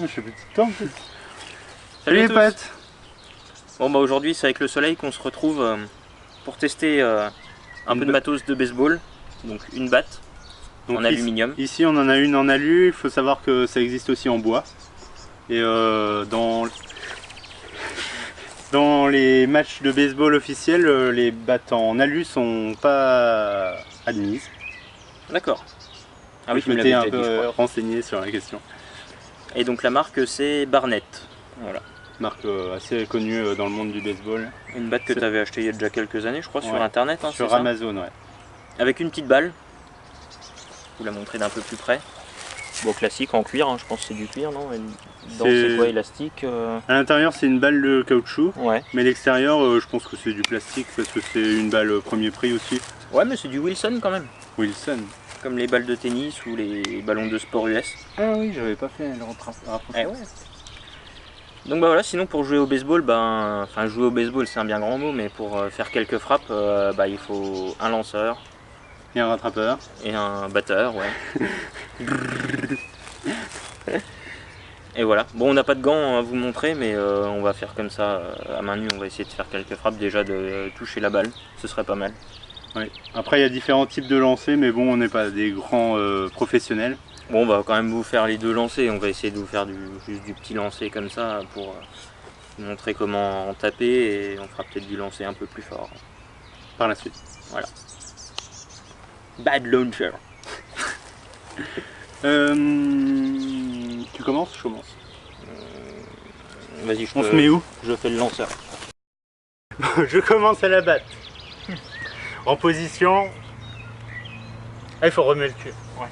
Je fais petit temps. Salut les à tous. potes. Bon bah aujourd'hui c'est avec le soleil qu'on se retrouve pour tester un peu de matos de baseball. Donc une batte en aluminium. Ici on en a une en alu, il faut savoir que ça existe aussi en bois. Et dans les matchs de baseball officiels, les battes en alu sont pas admises. D'accord. Ah oui, Je tu me m'étais l'avais un déjà dit, je peu crois. renseigné sur la question. Et donc la marque c'est Barnett. Voilà. Marque assez connue dans le monde du baseball. Une batte que tu avais achetée il y a déjà quelques années, je crois, sur Ouais. internet. Hein, sur ça Amazon, ouais. avec une petite balle. Je vous la montrer d'un peu plus près. Bon, classique en cuir, hein, je pense que c'est du cuir, non? Dedans c'est quoi, élastique À l'intérieur c'est une balle de caoutchouc, Ouais. mais l'extérieur je pense que c'est du plastique parce que c'est une balle premier prix aussi. Ouais, mais c'est du Wilson quand même. Wilson. Comme les balles de tennis ou les ballons de sport US. Ah oui, j'avais pas fait le rapprochement. Eh ouais. Donc bah voilà, sinon pour jouer au baseball, enfin jouer au baseball c'est un bien grand mot, mais pour faire quelques frappes, il faut un lanceur. Et un rattrapeur. Et un batteur, ouais. Et voilà. Bon, on n'a pas de gants à vous montrer, mais on va faire comme ça, à main nue, on va essayer de faire quelques frappes, déjà de toucher la balle, ce serait pas mal. Oui. Après il y a différents types de lancers, mais bon on n'est pas des grands professionnels. Bon, on va quand même vous faire les deux lancers, on va essayer de vous faire juste du petit lancer comme ça, pour vous montrer comment en taper, et on fera peut-être du lancer un peu plus fort. Par la suite. Voilà. Bad launcher. Tu commences? Je commence. Vas-y, On se met où? Je fais le lanceur. Je commence à la batte. En position. Ah, il faut remettre le cul. Ouais.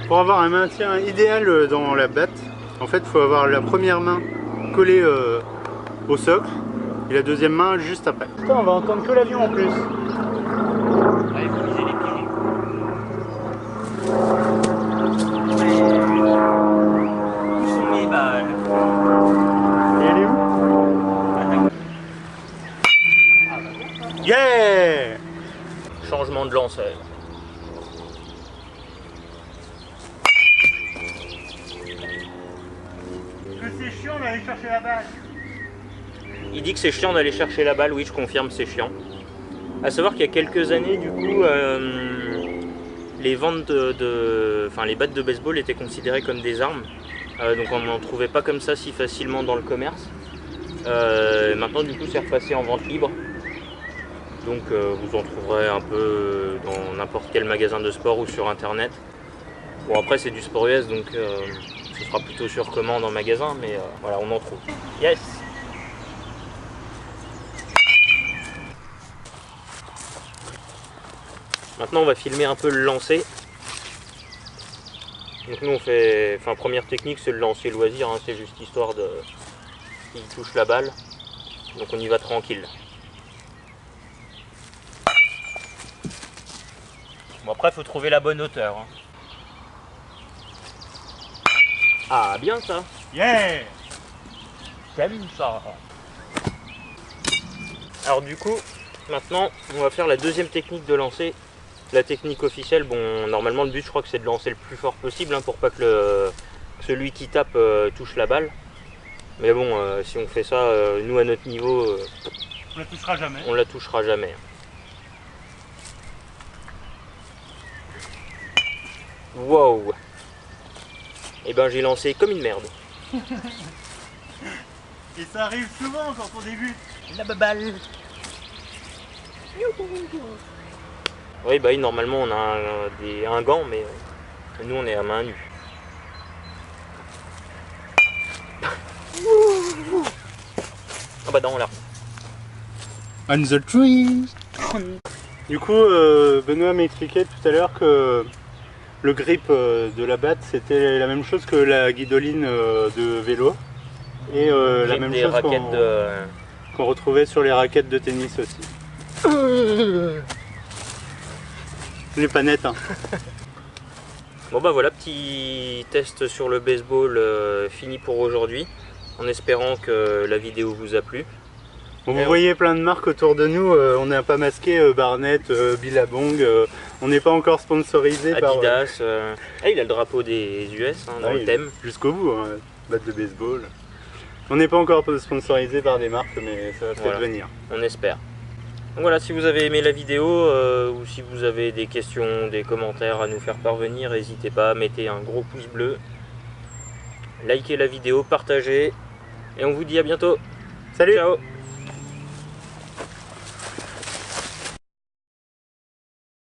Pour avoir un maintien idéal dans la batte, en fait, il faut avoir la première main collée au socle et la deuxième main juste après. Putain, on va entendre que l'avion en plus. Allez, faut viser les pieds. Où sont mes balles? Et elle est où? Yeah! Changement de lanceur. Que c'est chiant d'aller chercher la balle. Il dit que c'est chiant d'aller chercher la balle, oui, je confirme, c'est chiant. À savoir qu'il y a quelques années, du coup, les ventes enfin, les battes de baseball étaient considérées comme des armes. Donc on n'en trouvait pas comme ça si facilement dans le commerce. Maintenant, du coup, c'est repassé en vente libre. Donc vous en trouverez un peu dans n'importe quel magasin de sport ou sur internet. Bon, après c'est du sport US, donc ce sera plutôt sur commande en magasin, mais voilà, on en trouve. Yes! Maintenant on va filmer un peu le lancer. Donc nous on fait, enfin première technique c'est le lancer loisir, hein, c'est juste histoire de qu'il touche la balle. Donc on y va tranquille. Bon après faut trouver la bonne hauteur. Hein. Ah bien ça. Yeah! J'aime ça. Alors du coup, maintenant on va faire la deuxième technique de lancer. La technique officielle, bon normalement le but je crois que c'est de lancer le plus fort possible hein, pour pas que celui qui tape touche la balle. Mais bon, si on fait ça, nous à notre niveau, On la touchera jamais. on la touchera jamais. Wow! Et ben j'ai lancé comme une merde. Et ça arrive souvent quand on débute. La balle. Oui, bah oui, normalement on a un gant, mais nous on est à main nue. Ah bah non, là. On the tree. Du coup, Benoît m'a expliqué tout à l'heure que le grip de la batte c'était la même chose que la guidoline de vélo et la même Des chose raquettes qu'on retrouvait sur les raquettes de tennis aussi. On n'est pas net hein. Bon bah voilà, petit test sur le baseball fini pour aujourd'hui, en espérant que la vidéo vous a plu. Bon, vous voyez plein de marques autour de nous, on n'est pas masqué, Barnett, Billabong, on n'est pas encore sponsorisé Adidas, il a le drapeau des US dans le thème. Jusqu'au bout, hein, batte de baseball. On n'est pas encore sponsorisé par des marques, mais ça va peut-être venir. On espère. Donc voilà, si vous avez aimé la vidéo ou si vous avez des questions, des commentaires à nous faire parvenir, n'hésitez pas, mettez un gros pouce bleu, likez la vidéo, partagez et on vous dit à bientôt. Salut! Ciao!